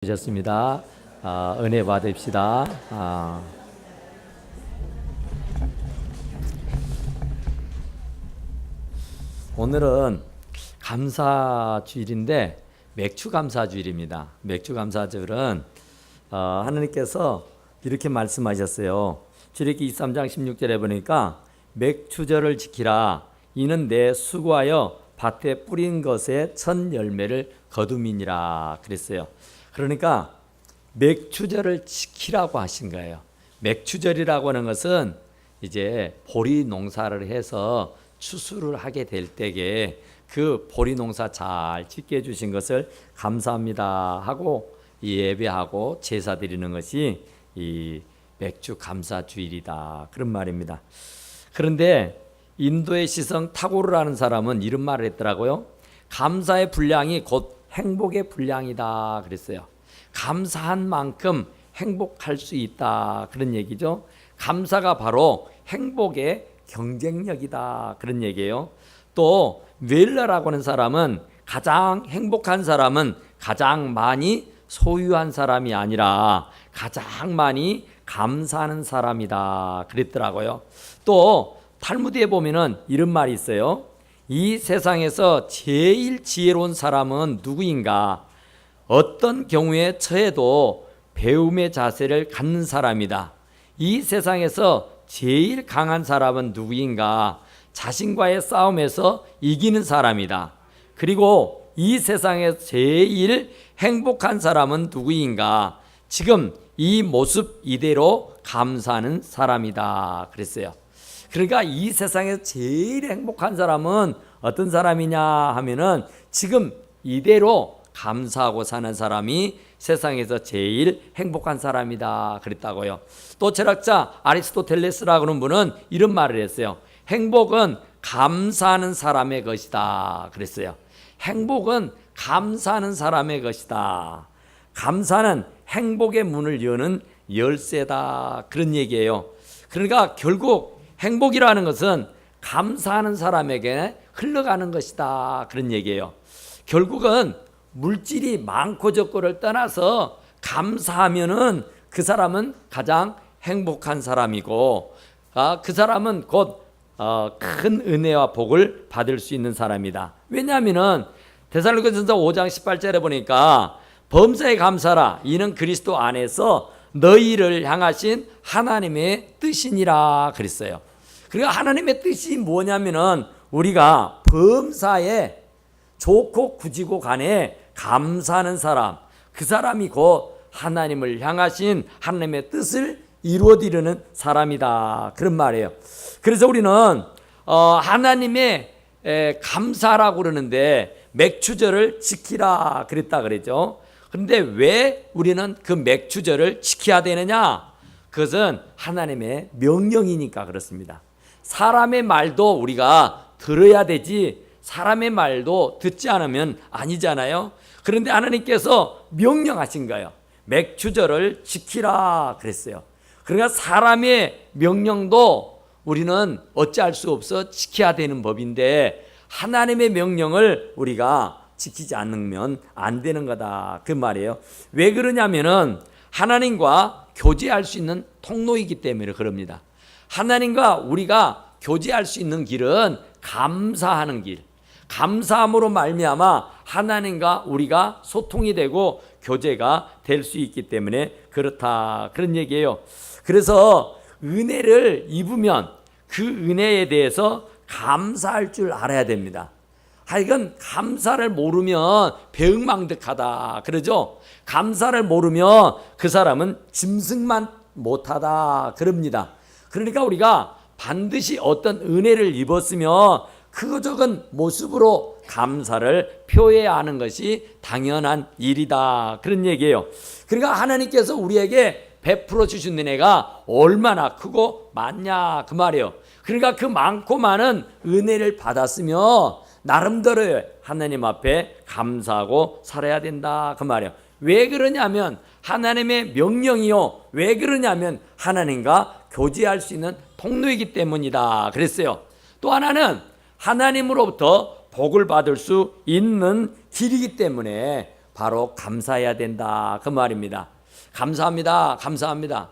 주셨습니다. 은혜 받읍시다. 오늘은 감사주일인데 맥주 감사주일입니다. 맥주 감사주일은 하나님께서 이렇게 말씀하셨어요. 출애굽기 23장 16절에 보니까 맥주절을 지키라. 이는 내 수고하여 밭에 뿌린 것의 첫 열매를 거둠이니라 그랬어요. 그러니까 맥주절을 지키라고 하신 거예요. 맥주절이라고 하는 것은 이제 보리 농사를 해서 추수를 하게 될 때에 그 보리 농사 잘 짓게 해주신 것을 감사합니다 하고 예배하고 제사 드리는 것이 이 맥주 감사주일이다 그런 말입니다. 그런데 인도의 시성 타고르라는 사람은 이런 말을 했더라고요. 감사의 분량이 곧 행복의 분량이다 그랬어요. 감사한 만큼 행복할 수 있다 그런 얘기죠. 감사가 바로 행복의 경쟁력이다 그런 얘기예요. 또 웰러라고 하는 사람은 가장 행복한 사람은 가장 많이 소유한 사람이 아니라 가장 많이 감사하는 사람이다 그랬더라고요. 또 탈무드에 보면은 이런 말이 있어요. 이 세상에서 제일 지혜로운 사람은 누구인가? 어떤 경우에 처해도 배움의 자세를 갖는 사람이다. 이 세상에서 제일 강한 사람은 누구인가? 자신과의 싸움에서 이기는 사람이다. 그리고 이 세상에서 제일 행복한 사람은 누구인가? 지금 이 모습 이대로 감사하는 사람이다. 그랬어요. 그러니까 이 세상에서 제일 행복한 사람은 어떤 사람이냐 하면은 지금 이대로 감사하고 사는 사람이 세상에서 제일 행복한 사람이다 그랬다고요. 또 철학자 아리스토텔레스라고 하는 분은 이런 말을 했어요. 행복은 감사하는 사람의 것이다 그랬어요. 행복은 감사하는 사람의 것이다. 감사는 행복의 문을 여는 열쇠다 그런 얘기예요. 그러니까 결국 행복이라는 것은 감사하는 사람에게 흘러가는 것이다 그런 얘기예요. 결국은 물질이 많고 적고를 떠나서 감사하면은 그 사람은 가장 행복한 사람이고 그 사람은 곧 큰 은혜와 복을 받을 수 있는 사람이다. 왜냐하면은 데살로니가전서 5장 18절에 보니까 범사에 감사라 이는 그리스도 안에서 너희를 향하신 하나님의 뜻이니라 그랬어요. 그러니까 하나님의 뜻이 뭐냐면은 우리가 범사에 좋고 굳이고 간에 감사하는 사람, 그 사람이 곧 하나님을 향하신 하나님의 뜻을 이루어드리는 사람이다 그런 말이에요. 그래서 우리는 하나님의 감사라고 그러는데 맥주절을 지키라 그랬다 그랬죠. 그런데 왜 우리는 그 맥주절을 지켜야 되느냐? 그것은 하나님의 명령이니까 그렇습니다. 사람의 말도 우리가 들어야 되지 사람의 말도 듣지 않으면 아니잖아요. 그런데 하나님께서 명령하신 거예요. 맥주절을 지키라 그랬어요. 그러니까 사람의 명령도 우리는 어찌할 수 없어 지켜야 되는 법인데 하나님의 명령을 우리가 지키지 않으면 안 되는 거다 그 말이에요. 왜 그러냐면은 하나님과 교제할 수 있는 통로이기 때문에 그럽니다. 하나님과 우리가 교제할 수 있는 길은 감사하는 길. 감사함으로 말미암아 하나님과 우리가 소통이 되고 교제가 될 수 있기 때문에 그렇다 그런 얘기예요. 그래서 은혜를 입으면 그 은혜에 대해서 감사할 줄 알아야 됩니다. 하여간 감사를 모르면 배은망덕하다 그러죠. 감사를 모르면 그 사람은 짐승만 못하다 그럽니다. 그러니까 우리가 반드시 어떤 은혜를 입었으면 그거적은 모습으로 감사를 표해야 하는 것이 당연한 일이다 그런 얘기예요. 그러니까 하나님께서 우리에게 베풀어 주신 은혜가 얼마나 크고 많냐 그 말이에요. 그러니까 그 많고 많은 은혜를 받았으며 나름대로 하나님 앞에 감사하고 살아야 된다 그 말이에요. 왜 그러냐면 하나님의 명령이요. 왜 그러냐면 하나님과 교제할 수 있는 통로이기 때문이다 그랬어요. 또 하나는 하나님으로부터 복을 받을 수 있는 길이기 때문에 바로 감사해야 된다 그 말입니다. 감사합니다. 감사합니다.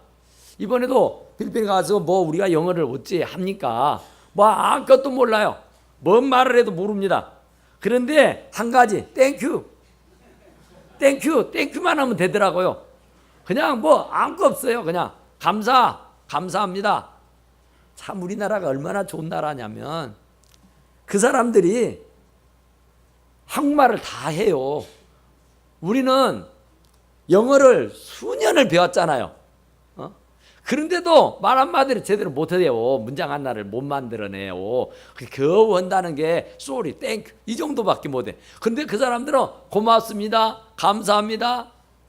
이번에도 필리핀에 가서 뭐 우리가 영어를 어찌 합니까? 뭐 아무것도 몰라요. 뭔 말을 해도 모릅니다. 그런데 한 가지 땡큐 땡큐만 하면 되더라고요. 그냥 뭐 아무것도 없어요. 그냥 감사합니다. 참 우리나라가 얼마나 좋은 나라냐면 그 사람들이 한국말을 다 해요. 우리는 영어를 수년을 배웠잖아요. 그런데도 말 한마디를 제대로 못해요. 문장 하나를 못 만들어내요. 겨우 한다는 게 sorry, thank you 이 정도밖에 못해. 그런데 그 사람들은 고맙습니다, 감사합니다,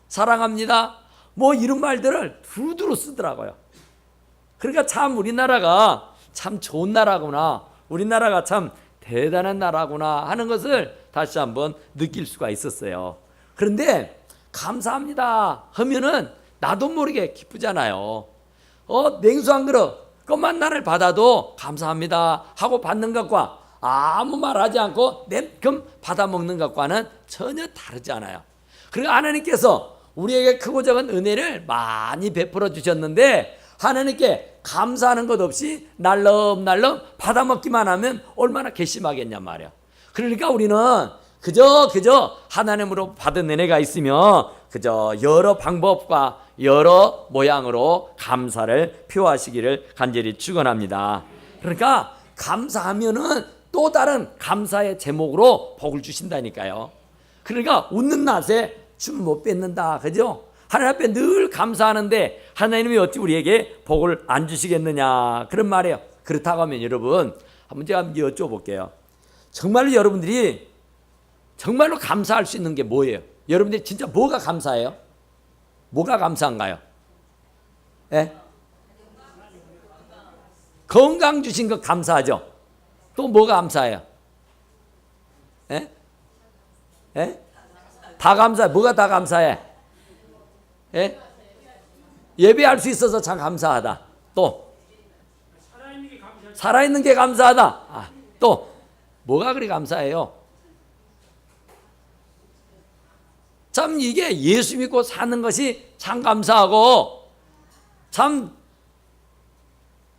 사랑합니다 뭐 이런 말들을 두루두루 쓰더라고요. 그러니까 참 우리나라가 참 좋은 나라구나, 우리나라가 참 대단한 나라구나 하는 것을 다시 한번 느낄 수가 있었어요. 그런데 감사합니다 하면은 나도 모르게 기쁘잖아요. 냉수 한 그릇 것만 나를 받아도 감사합니다 하고 받는 것과 아무 말하지 않고 내금 받아 먹는 것과는 전혀 다르지 않아요. 그리고 하나님께서 우리에게 크고 작은 은혜를 많이 베풀어 주셨는데 하나님께 감사하는 것 없이 날름날름 받아 먹기만 하면 얼마나 괘씸하겠냐 말이야. 그러니까 우리는 그저 하나님으로 받은 은혜가 있으면 그저 여러 방법과 여러 모양으로 감사를 표하시기를 간절히 축원합니다. 그러니까 감사하면은 또 다른 감사의 제목으로 복을 주신다니까요. 그러니까 웃는 낯에 춤 못 뱉는다, 그죠? 하나님 앞에 늘 감사하는데 하나님이 어찌 우리에게 복을 안 주시겠느냐 그런 말이에요. 그렇다고 하면 여러분 한번 제가 여쭤볼게요. 정말로 여러분들이 정말로 감사할 수 있는 게 뭐예요? 여러분들이 진짜 뭐가 감사해요? 뭐가 감사한가요? 예? 건강 주신 거 감사하죠? 또 뭐가 감사해요? 예? 예? 다 감사해. 뭐가 다 감사해? 예? 예배할 수 있어서 참 감사하다. 또 살아있는 게 감사하다. 또 뭐가 그리 감사해요? 참 이게 예수 믿고 사는 것이 참 감사하고 참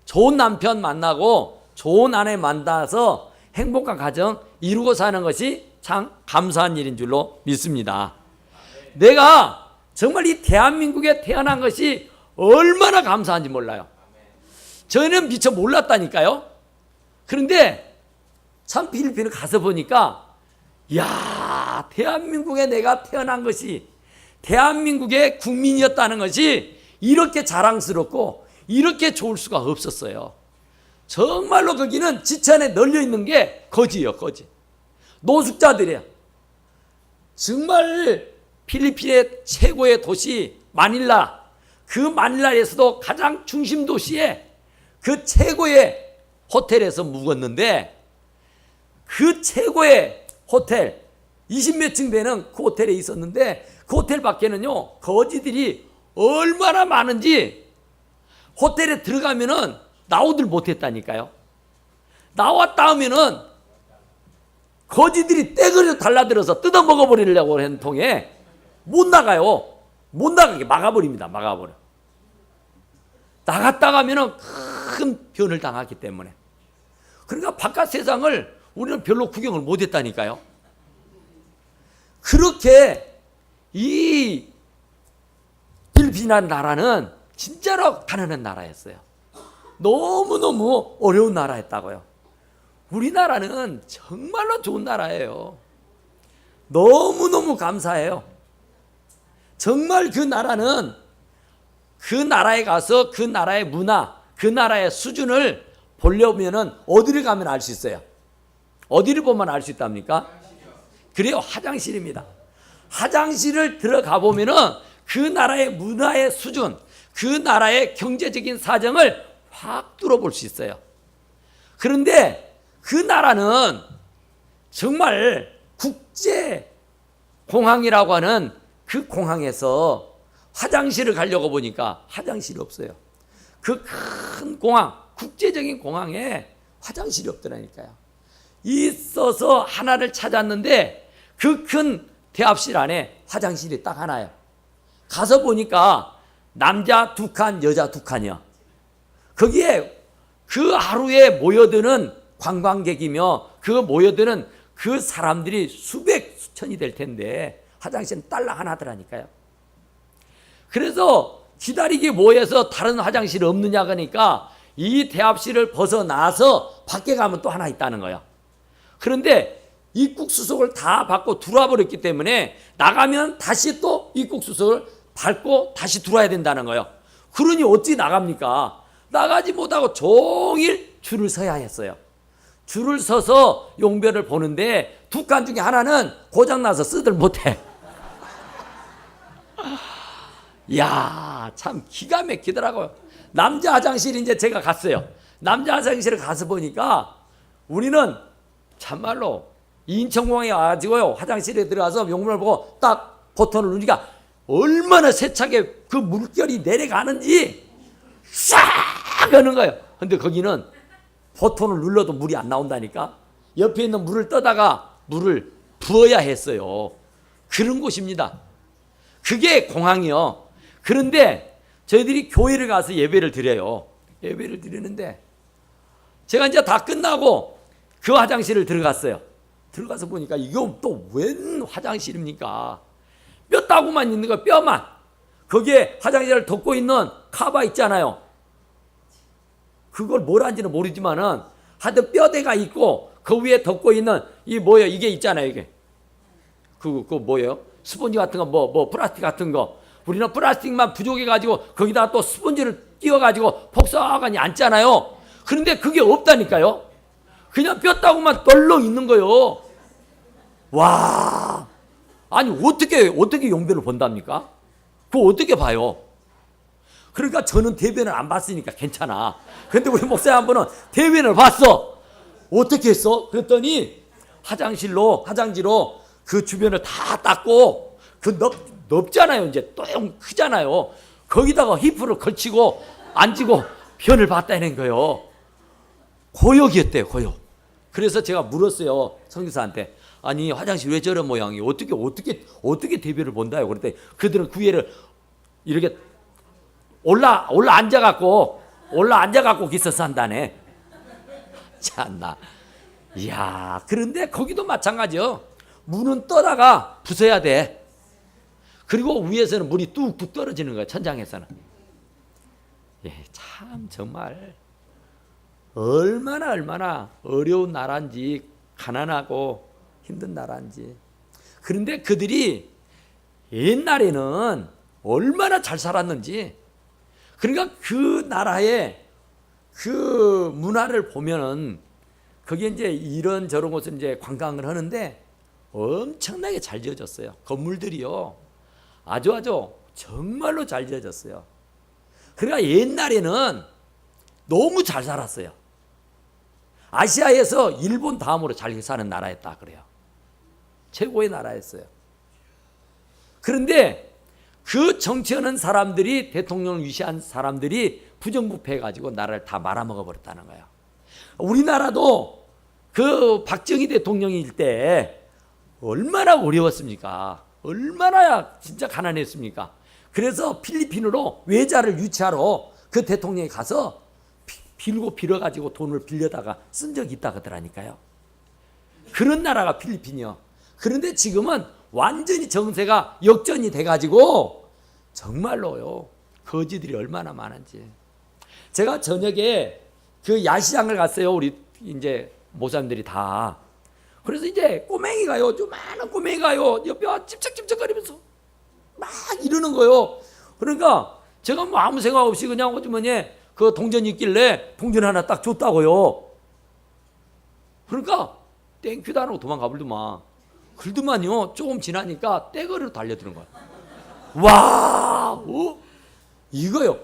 좋은 남편 만나고 좋은 아내 만나서 행복한 가정 이루고 사는 것이 참 감사한 일인 줄로 믿습니다. 내가 정말 이 대한민국에 태어난 것이 얼마나 감사한지 몰라요. 저는 미처 몰랐다니까요. 그런데 참 필리핀을 가서 보니까 야, 대한민국에 내가 태어난 것이 대한민국의 국민이었다는 것이 이렇게 자랑스럽고 이렇게 좋을 수가 없었어요. 정말로 거기는 지천에 널려 있는 게 거지예요, 거지. 노숙자들이에요. 정말 필리핀의 최고의 도시 마닐라, 그 마닐라에서도 가장 중심 도시에 그 최고의 호텔에서 묵었는데 그 최고의 호텔 20몇 층 되는 그 호텔에 있었는데 그 호텔 밖에는요 거지들이 얼마나 많은지 호텔에 들어가면은 나오들 못했다니까요. 나왔다 하면은 거지들이 떼거리로 달라들어서 뜯어 먹어버리려고 하는 통에 못 나가요. 못 나가게 막아버립니다. 막아버려. 나갔다 가면은 큰 변을 당하기 때문에. 그러니까 바깥 세상을 우리는 별로 구경을 못했다니까요. 그렇게 이 필리핀이라는 나라는 진짜로 가난한 나라였어요. 너무너무 어려운 나라였다고요. 우리나라는 정말로 좋은 나라예요. 너무너무 감사해요. 정말 그 나라는 그 나라에 가서 그 나라의 문화, 그 나라의 수준을 보려면 어디를 가면 알 수 있어요? 어디를 보면 알 수 있답니까? 그래요, 화장실입니다. 화장실을 들어가 보면은 그 나라의 문화의 수준, 그 나라의 경제적인 사정을 확 뚫어볼 수 있어요. 그런데 그 나라는 정말 국제 공항이라고 하는 그 공항에서 화장실을 가려고 보니까 화장실이 없어요. 그 큰 공항, 국제적인 공항에 화장실이 없더라니까요. 있어서 하나를 찾았는데 그 큰 대합실 안에 화장실이 딱 하나예요. 가서 보니까 남자 2칸, 여자 2칸이요. 거기에 그 하루에 모여드는 관광객이며 그 모여드는 그 사람들이 수백, 수천이 될 텐데 화장실은 딸랑 하나더라니까요. 그래서 기다리기 모여서 다른 화장실이 없느냐 그러니까 이 대합실을 벗어나서 밖에 가면 또 하나 있다는 거예요. 그런데 입국 수속을 다 받고 들어와 버렸기 때문에 나가면 다시 또 입국 수속을 밟고 다시 들어와야 된다는 거예요. 그러니 어찌 나갑니까? 나가지 못하고 종일 줄을 서야 했어요. 줄을 서서 용변을 보는데 2칸 중에 하나는 고장나서 쓰들 못해. 이야, 참 기가 막히더라고요. 남자 화장실 이제 제가 갔어요. 남자 화장실에 가서 보니까 우리는 참말로 인천공항에 와가지고요. 화장실에 들어가서 용변을 보고 딱 버튼을 누르니까 얼마나 세차게 그 물결이 내려가는지 싹 하는 거예요. 근데 거기는 버튼을 눌러도 물이 안 나온다니까. 옆에 있는 물을 떠다가 물을 부어야 했어요. 그런 곳입니다. 그게 공항이요. 그런데 저희들이 교회를 가서 예배를 드려요. 예배를 드리는데 제가 이제 다 끝나고 그 화장실을 들어갔어요. 들어가서 보니까 이거 또 웬 화장실입니까? 뼈 따구만 있는 거, 뼈만. 거기에 화장실을 덮고 있는 카바 있잖아요. 그걸 뭘 한지는 모르지만은 하여튼 뼈대가 있고 그 위에 덮고 있는 이 뭐예요? 이게 있잖아요. 이게 그 뭐예요? 스펀지 같은 거, 뭐 플라스틱 같은 거. 우리는 플라스틱만 부족해가지고 거기다가 또 스펀지를 띄워가지고 폭삭하니 앉잖아요. 그런데 그게 없다니까요. 그냥 뼈 따구만 덜렁 있는 거요. 와, 아니 어떻게 용변을 본답니까? 그거 어떻게 봐요? 그러니까 저는 대변을 안 봤으니까 괜찮아. 그런데 우리 목사님 한 분은 대변을 봤어. 어떻게 했어? 그랬더니 화장지로 그 주변을 다 닦고 그 넓잖아요. 이제 똥 크잖아요. 거기다가 히프를 걸치고 앉고 변을 봤다는 거예요. 고역이었대요. 고역. 그래서 제가 물었어요. 선교사한테. 아니 화장실 왜 저런 모양이 어떻게 대변을 본다요? 그랬더니 그들은 그 위에를 이렇게 올라 앉아갖고 기서 한다네. 참나. 이야, 그런데 거기도 마찬가지요. 문은 떠다가 부숴야 돼. 그리고 위에서는 물이 뚝뚝 떨어지는 거야. 천장에서는. 예, 참 정말 얼마나 어려운 나라인지, 가난하고 힘든 나라인지. 그런데 그들이 옛날에는 얼마나 잘 살았는지. 그러니까 그 나라의 그 문화를 보면은 거기에 이제 이런저런 곳을 이제 관광을 하는데 엄청나게 잘 지어졌어요. 건물들이요. 아주 정말로 잘 지어졌어요. 그러니까 옛날에는 너무 잘 살았어요. 아시아에서 일본 다음으로 잘 사는 나라였다 그래요. 최고의 나라였어요. 그런데 그 정치하는 사람들이, 대통령을 위시한 사람들이 부정부패해가지고 나라를 다 말아먹어 버렸다는 거예요. 우리나라도 그 박정희 대통령일 때 얼마나 어려웠습니까? 얼마나 진짜 가난했습니까? 그래서 필리핀으로 외자를 유치하러 그 대통령이 가서 빌어가지고 돈을 빌려다가 쓴 적이 있다 그러더라니까요. 그런 나라가 필리핀이요. 그런데 지금은 완전히 정세가 역전이 돼가지고 정말로요, 거지들이 얼마나 많은지. 제가 저녁에 그 야시장을 갔어요. 우리 이제 모사님들이 다. 그래서 이제 꼬맹이가요, 좀 많은 꼬맹이가요, 옆에 찝쩍찝쩍거리면서 막 이러는 거예요. 그러니까 제가 뭐 아무 생각 없이 그냥 어쩌면 그 동전이 있길래 동전 하나 딱 줬다고요. 그러니까 땡큐도 안 하고 도망가 버리더만. 그러더만요, 조금 지나니까 떼거리로 달려드는 거야. 와, 이거요.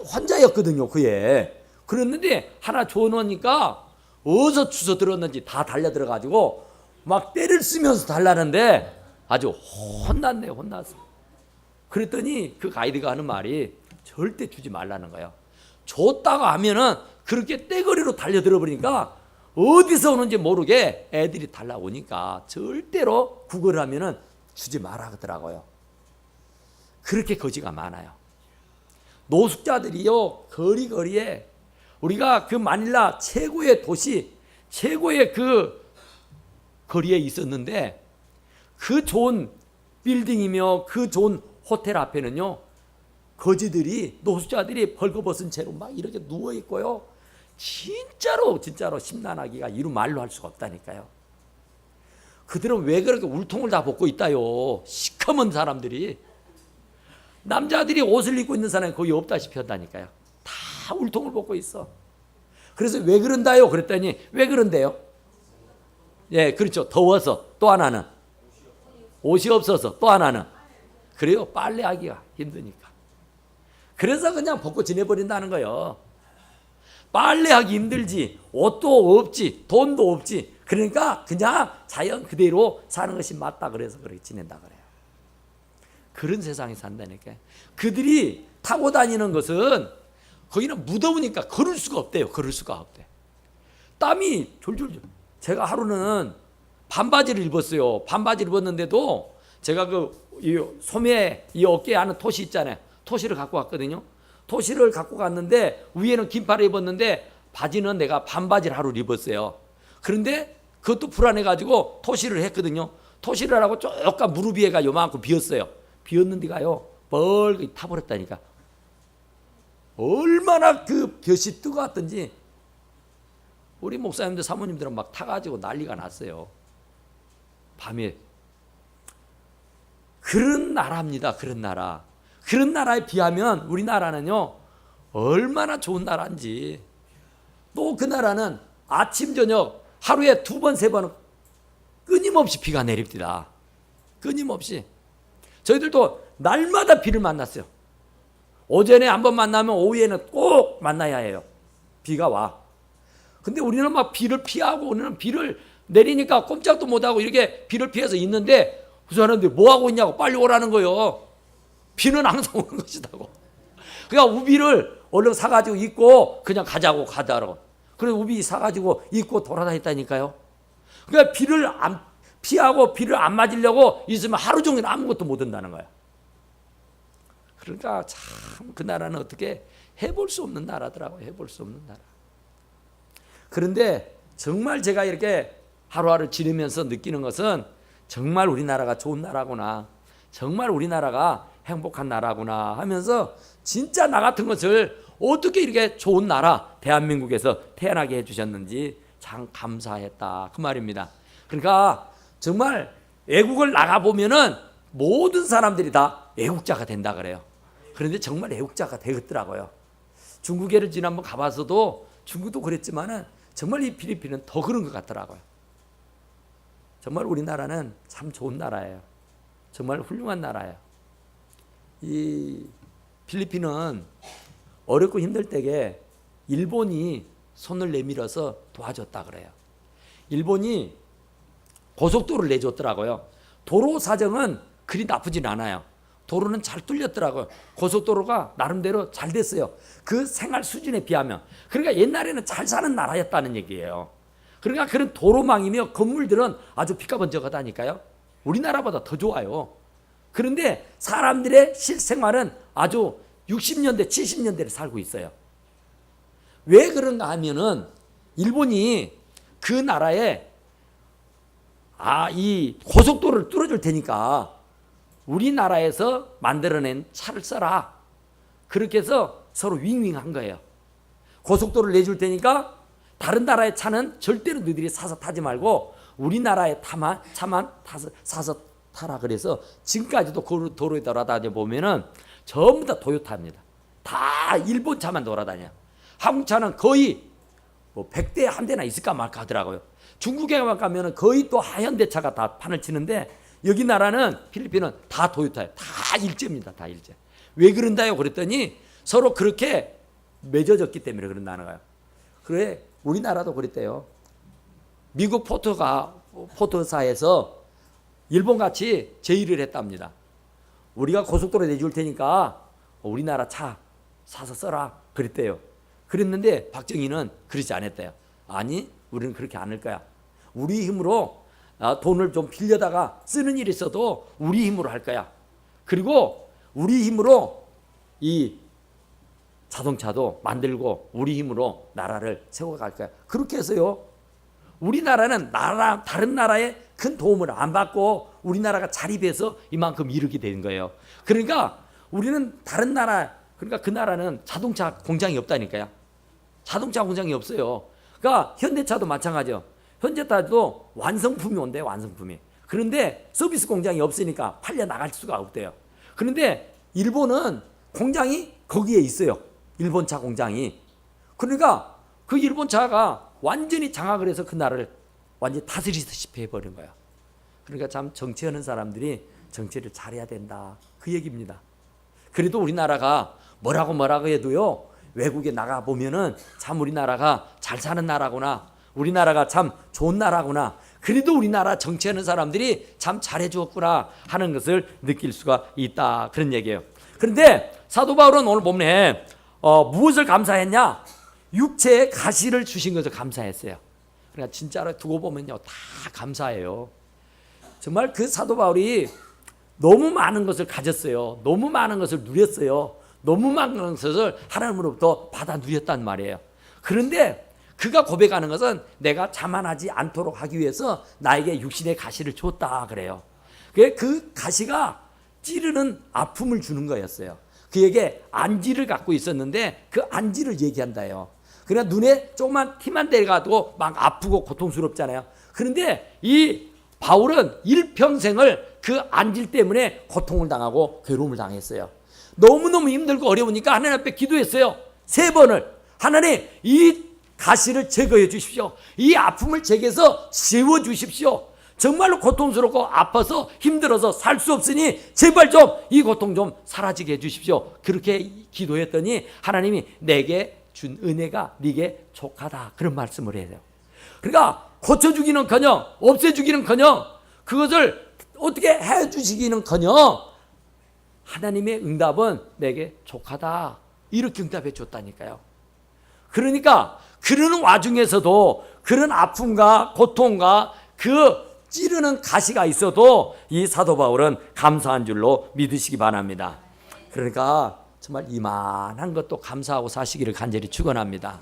환자였거든요, 그에. 그랬는데 하나 줘놓으니까 어디서 주워 들었는지 다 달려들어가지고 막 때를 쓰면서 달라는데 아주 혼났네요, 혼났어. 그랬더니 그 가이드가 하는 말이 절대 주지 말라는 거예요. 줬다가 하면은 그렇게 떼거리로 달려들어 버리니까 어디서 오는지 모르게 애들이 달라오니까 절대로 구걸하면은 주지 마라 하더라고요. 그렇게 거지가 많아요. 노숙자들이요, 거리거리에, 우리가 그 마닐라 최고의 도시, 최고의 그 거리에 있었는데, 그 좋은 빌딩이며 그 좋은 호텔 앞에는요, 거지들이, 노숙자들이 벌거벗은 채로 막 이렇게 누워 있고요. 진짜로 심란하기가 이루 말로 할 수가 없다니까요. 그들은 왜 그렇게 울통을 다 벗고 있다요. 시커먼 사람들이. 남자들이 옷을 입고 있는 사람이 거의 없다시피 한다니까요. 다 울통을 벗고 있어. 그래서 왜 그런다요? 그랬더니 왜 그런데요? 예, 그렇죠. 더워서. 또 하나는 옷이 없어서. 또 하나는 그래요. 빨래하기가 힘드니까. 그래서 그냥 벗고 지내버린다는 거예요. 빨래하기 힘들지, 옷도 없지, 돈도 없지. 그러니까 그냥 자연 그대로 사는 것이 맞다 그래서 그렇게 지낸다 그래요. 그런 세상에 산다니까. 그들이 타고 다니는 것은 거기는 무더우니까 걸을 수가 없대요. 걸을 수가 없대. 땀이 졸졸. 제가 하루는 반바지를 입었어요. 반바지를 입었는데도 제가 이 소매 이 어깨에 하는 토시 있잖아요. 토시를 갖고 갔거든요. 토시를 갖고 갔는데 위에는 긴팔을 입었는데 바지는 내가 반바지를 하루 입었어요. 그런데 그것도 불안해가지고 토시를 했거든요. 토시를 하고 조금 무릎 위에가 요만큼 비었어요. 비었는데가요 벌겋게 타버렸다니까. 얼마나 그 볕이 뜨거웠던지 우리 목사님들 사모님들은 막 타가지고 난리가 났어요. 밤에. 그런 나라입니다. 그런 나라. 그런 나라에 비하면 우리나라는요 얼마나 좋은 나라인지. 또 그 나라는 아침 저녁 하루에 2번 3번 끊임없이 비가 내립니다. 끊임없이. 저희들도 날마다 비를 만났어요. 오전에 한번 만나면 오후에는 꼭 만나야 해요. 비가 와. 근데 우리는 막 비를 피하고, 우리는 비를 내리니까 꼼짝도 못하고 이렇게 비를 피해서 있는데 그 사람들이 뭐하고 있냐고 빨리 오라는 거예요. 비는 항상 오는 것이다고. 그러니까 우비를 얼른 사가지고 입고 그냥 가자고. 그래서 우비 사가지고 입고 돌아다녔다니까요. 그러니까 비를 안 피하고 비를 안 맞으려고 있으면 하루 종일 아무것도 못 한다는 거야. 그러니까 참 그 나라는 어떻게 해볼 수 없는 나라더라고요. 해볼 수 없는 나라. 그런데 정말 제가 이렇게 하루하루 지내면서 느끼는 것은 정말 우리나라가 좋은 나라구나. 정말 우리나라가 행복한 나라구나 하면서 진짜 나 같은 것을 어떻게 이렇게 좋은 나라 대한민국에서 태어나게 해주셨는지 참 감사했다 그 말입니다. 그러니까 정말 외국을 나가보면은 모든 사람들이 다 애국자가 된다 그래요. 그런데 정말 애국자가 되겠더라고요. 중국에를 지난번 가봐서도 중국도 그랬지만은 정말 이 필리핀은 더 그런 것 같더라고요. 정말 우리나라는 참 좋은 나라예요. 정말 훌륭한 나라예요. 이 필리핀은 어렵고 힘들 때에 일본이 손을 내밀어서 도와줬다 그래요. 일본이 고속도로를 내줬더라고요. 도로 사정은 그리 나쁘진 않아요. 도로는 잘 뚫렸더라고요. 고속도로가 나름대로 잘 됐어요. 그 생활 수준에 비하면. 그러니까 옛날에는 잘 사는 나라였다는 얘기예요. 그러니까 그런 도로망이며 건물들은 아주 피가번쩍하다니까요. 우리나라보다 더 좋아요. 그런데 사람들의 실생활은 아주 60년대, 70년대를 살고 있어요. 왜 그런가 하면은 일본이 그 나라에 이 고속도로를 뚫어줄 테니까 우리나라에서 만들어낸 차를 써라. 그렇게 해서 서로 윙윙한 거예요. 고속도로를 내줄 테니까 다른 나라의 차는 절대로 너희들이 사서 타지 말고 우리나라의 차만 사서 타라. 그래서 지금까지도 그 도로에 돌아다녀 보면은 전부 다 토요타입니다. 다 일본 차만 돌아다녀요. 한국 차는 거의 뭐 100대에 한 대나 있을까 말까 하더라고요. 중국에만 가면은 거의 또 하현대차가 다 판을 치는데 여기 나라는 필리핀은 다 토요타예요. 다 일제입니다. 다 일제. 왜 그런다요? 그랬더니 서로 그렇게 맺어졌기 때문에 그런다는 거예요. 그래 우리나라도 그랬대요. 미국 포토사에서 일본같이 제의를 했답니다. 우리가 고속도로 내줄 테니까 우리나라 차 사서 써라 그랬대요. 그랬는데 박정희는 그러지 않았대요. 아니 우리는 그렇게 안 할 거야. 우리 힘으로 돈을 좀 빌려다가 쓰는 일이 있어도 우리 힘으로 할 거야. 그리고 우리 힘으로 이 자동차도 만들고 우리 힘으로 나라를 세워갈 거야. 그렇게 해서요, 우리나라는 다른 나라의 큰 도움을 안 받고 우리나라가 자립해서 이만큼 이르게 된 거예요. 그러니까 우리는 다른 나라, 그러니까 그 나라는 자동차 공장이 없다니까요. 자동차 공장이 없어요. 그러니까 현대차도 마찬가지요. 현대차도 완성품이 온대요, 완성품이. 그런데 서비스 공장이 없으니까 팔려 나갈 수가 없대요. 그런데 일본은 공장이 거기에 있어요. 일본 차 공장이. 그러니까 그 일본 차가 완전히 장악을 해서 그 나라를 완전히 다스리다시피 해버린 거야. 그러니까 참 정치하는 사람들이 정치를 잘해야 된다, 그 얘기입니다. 그래도 우리나라가 뭐라고 해도요, 외국에 나가 보면은 참 우리나라가 잘 사는 나라구나, 우리나라가 참 좋은 나라구나, 그래도 우리나라 정치하는 사람들이 참 잘해 주었구나 하는 것을 느낄 수가 있다, 그런 얘기예요. 그런데 사도 바울은 오늘 본문에 무엇을 감사했냐? 육체의 가시를 주신 것을 감사했어요. 그러니까 진짜로 두고 보면요, 다 감사해요. 정말 그 사도 바울이 너무 많은 것을 가졌어요. 너무 많은 것을 누렸어요. 너무 많은 것을 하나님으로부터 받아 누렸단 말이에요. 그런데 그가 고백하는 것은 내가 자만하지 않도록 하기 위해서 나에게 육신의 가시를 줬다 그래요. 그 가시가 찌르는 아픔을 주는 거였어요. 그에게 안지를 갖고 있었는데 그 안지를 얘기한다요. 그냥 눈에 조그만 티만 대가도 막 아프고 고통스럽잖아요. 그런데 이 바울은 일평생을 그 안질 때문에 고통을 당하고 괴로움을 당했어요. 너무너무 힘들고 어려우니까 하나님 앞에 기도했어요. 3번을. 하나님, 이 가시를 제거해 주십시오. 이 아픔을 제게서 지워 주십시오. 정말로 고통스럽고 아파서 힘들어서 살 수 없으니 제발 좀 이 고통 좀 사라지게 해 주십시오. 그렇게 기도했더니 하나님이 내게 준 은혜가 네게 족하다, 그런 말씀을 해요. 그러니까 고쳐주기는커녕 없애주기는커녕 그것을 어떻게 해주시기는커녕 하나님의 응답은 내게 족하다, 이렇게 응답해 줬다니까요. 그러니까 그러는 와중에서도 그런 아픔과 고통과 그 찌르는 가시가 있어도 이 사도 바울은 감사한 줄로 믿으시기 바랍니다. 그러니까 정말 이만한 것도 감사하고 사시기를 간절히 축원합니다.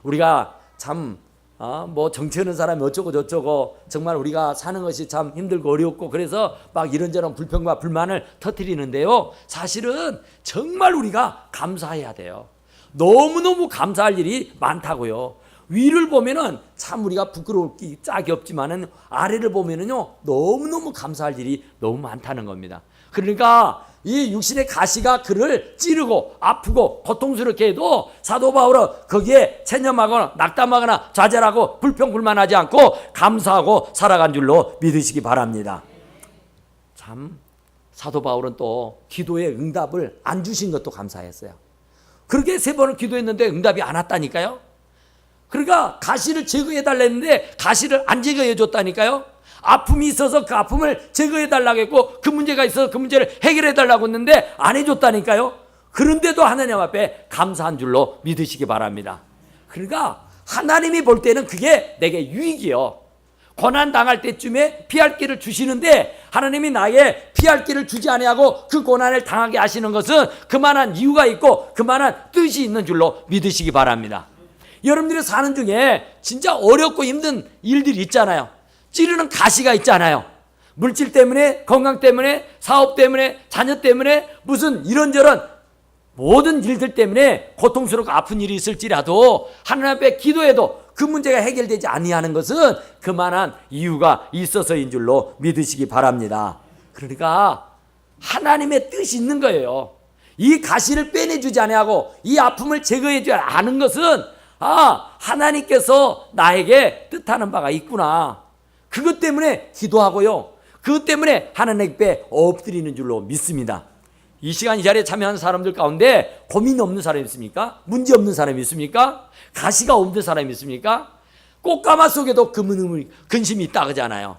우리가 참 뭐 정치하는 사람이 어쩌고 저쩌고 정말 우리가 사는 것이 참 힘들고 어렵고 그래서 막 이런저런 불평과 불만을 터뜨리는데요, 사실은 정말 우리가 감사해야 돼요. 너무너무 감사할 일이 많다고요. 위를 보면은 참 우리가 부끄러울 짝이 없지만은 아래를 보면은요, 너무너무 감사할 일이 너무 많다는 겁니다. 그러니까 이 육신의 가시가 그를 찌르고 아프고 고통스럽게 해도 사도 바울은 거기에 체념하거나 낙담하거나 좌절하고 불평불만하지 않고 감사하고 살아간 줄로 믿으시기 바랍니다. 참 사도 바울은 또 기도의 응답을 안 주신 것도 감사했어요. 그렇게 3번을 기도했는데 응답이 안 왔다니까요. 그러니까 가시를 제거해 달랬는데 가시를 안 제거해 줬다니까요. 아픔이 있어서 그 아픔을 제거해 달라고 했고 그 문제가 있어서 그 문제를 해결해 달라고 했는데 안 해줬다니까요. 그런데도 하나님 앞에 감사한 줄로 믿으시기 바랍니다. 그러니까 하나님이 볼 때는 그게 내게 유익이요. 고난 당할 때쯤에 피할 길을 주시는데 하나님이 나에게 피할 길을 주지 아니하고 그 고난을 당하게 하시는 것은 그만한 이유가 있고 그만한 뜻이 있는 줄로 믿으시기 바랍니다. 여러분들이 사는 중에 진짜 어렵고 힘든 일들이 있잖아요. 찌르는 가시가 있잖아요. 물질 때문에, 건강 때문에, 사업 때문에, 자녀 때문에, 무슨 이런저런 모든 일들 때문에 고통스럽고 아픈 일이 있을지라도 하나님 앞에 기도해도 그 문제가 해결되지 아니하는 것은 그만한 이유가 있어서인 줄로 믿으시기 바랍니다. 그러니까 하나님의 뜻이 있는 거예요. 이 가시를 빼내주지 아니하고 이 아픔을 제거해주지 않은 것은 하나님께서 나에게 뜻하는 바가 있구나. 그것 때문에 기도하고요, 그것 때문에 하나님 앞에 엎드리는 줄로 믿습니다. 이 시간 이 자리에 참여하는 사람들 가운데 고민이 없는 사람이 있습니까? 문제 없는 사람이 있습니까? 가시가 없는 사람이 있습니까? 꽃가마 속에도 근심이 있다 그러잖아요.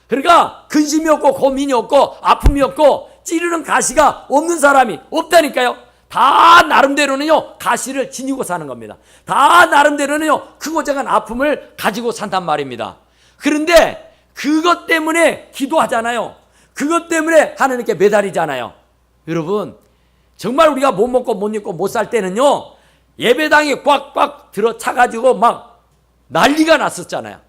그러니까 근심이 없고 고민이 없고 아픔이 없고 찌르는 가시가 없는 사람이 없다니까요. 다 나름대로는요 가시를 지니고 사는 겁니다. 다 나름대로는요 크고 작은 아픔을 가지고 산단 말입니다. 그런데 그것 때문에 기도하잖아요. 그것 때문에 하나님께 매달리잖아요. 여러분, 정말 우리가 못 먹고 못 입고 못 살 때는요, 예배당에 꽉꽉 들어차가지고 막 난리가 났었잖아요.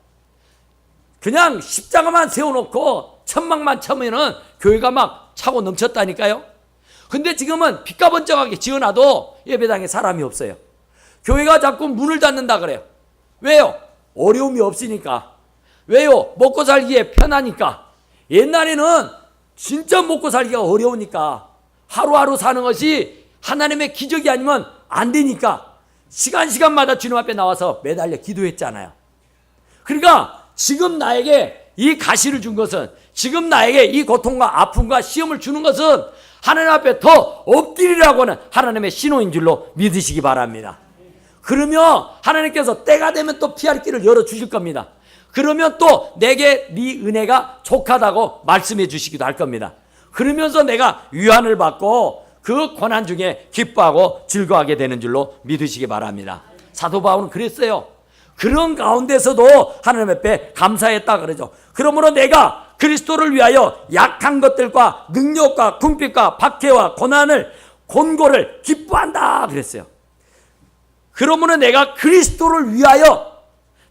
그냥 십자가만 세워놓고 천막만 쳐면은 교회가 막 차고 넘쳤다니까요. 근데 지금은 빚가번쩍하게 지어놔도 예배당에 사람이 없어요. 교회가 자꾸 문을 닫는다 그래요. 왜요? 어려움이 없으니까. 왜요? 먹고 살기에 편하니까. 옛날에는 진짜 먹고 살기가 어려우니까 하루하루 사는 것이 하나님의 기적이 아니면 안 되니까 시간마다 주님 앞에 나와서 매달려 기도했잖아요. 그러니까 지금 나에게 이 가시를 준 것은, 지금 나에게 이 고통과 아픔과 시험을 주는 것은 하나님 앞에 더 엎드리라고 하는 하나님의 신호인 줄로 믿으시기 바랍니다. 그러면 하나님께서 때가 되면 또 피할 길을 열어주실 겁니다. 그러면 또 내게 네 은혜가 족하다고 말씀해 주시기도 할 겁니다. 그러면서 내가 위안을 받고 그 고난 중에 기뻐하고 즐거워하게 되는 줄로 믿으시기 바랍니다. 사도 바울은 그랬어요. 그런 가운데서도 하나님 앞에 감사했다 그러죠. 그러므로 내가 그리스도를 위하여 약한 것들과 능력과 궁핍과 박해와 고난을 곤고를 기뻐한다 그랬어요. 그러므로 내가 그리스도를 위하여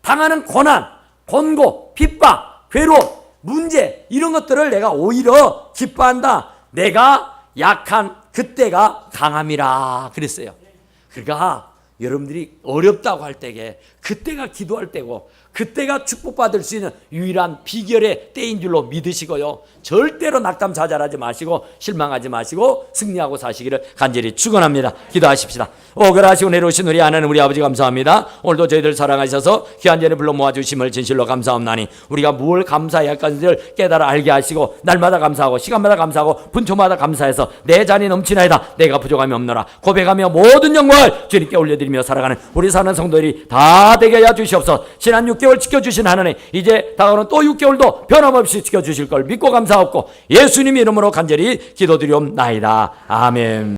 당하는 고난, 곤고, 핍박, 괴로움, 문제 이런 것들을 내가 오히려 기뻐한다. 내가 약한 그때가 강함이라 그랬어요. 그러니까 여러분들이 어렵다고 할 때에 그때가 기도할 때고 그때가 축복받을 수 있는 유일한 비결의 때인 줄로 믿으시고요. 절대로 낙담 좌절하지 마시고 실망하지 마시고 승리하고 사시기를 간절히 축원합니다. 기도하십시다. 오그라시고 내려오신 우리 하나님 우리 아버지 감사합니다. 오늘도 저희들 사랑하셔서 귀한 전에 불러 모아주심을 진실로 감사합나니 우리가 뭘 감사해야 할까를 깨달아 알게 하시고 날마다 감사하고 시간마다 감사하고 분초마다 감사해서 내 잔이 넘치나이다. 내가 부족함이 없노라 고백하며 모든 영광을 주님께 올려드리며 살아가는 우리 사는 성도들이 다 되게 하여 주시옵소서. 지난 6개월 지켜주신 하나님 이제 다가오는 또 6개월도 변함없이 지켜주실 걸 믿고 감사하옵고 예수님 이름으로 간절히 기도드리옵나이다. 아멘.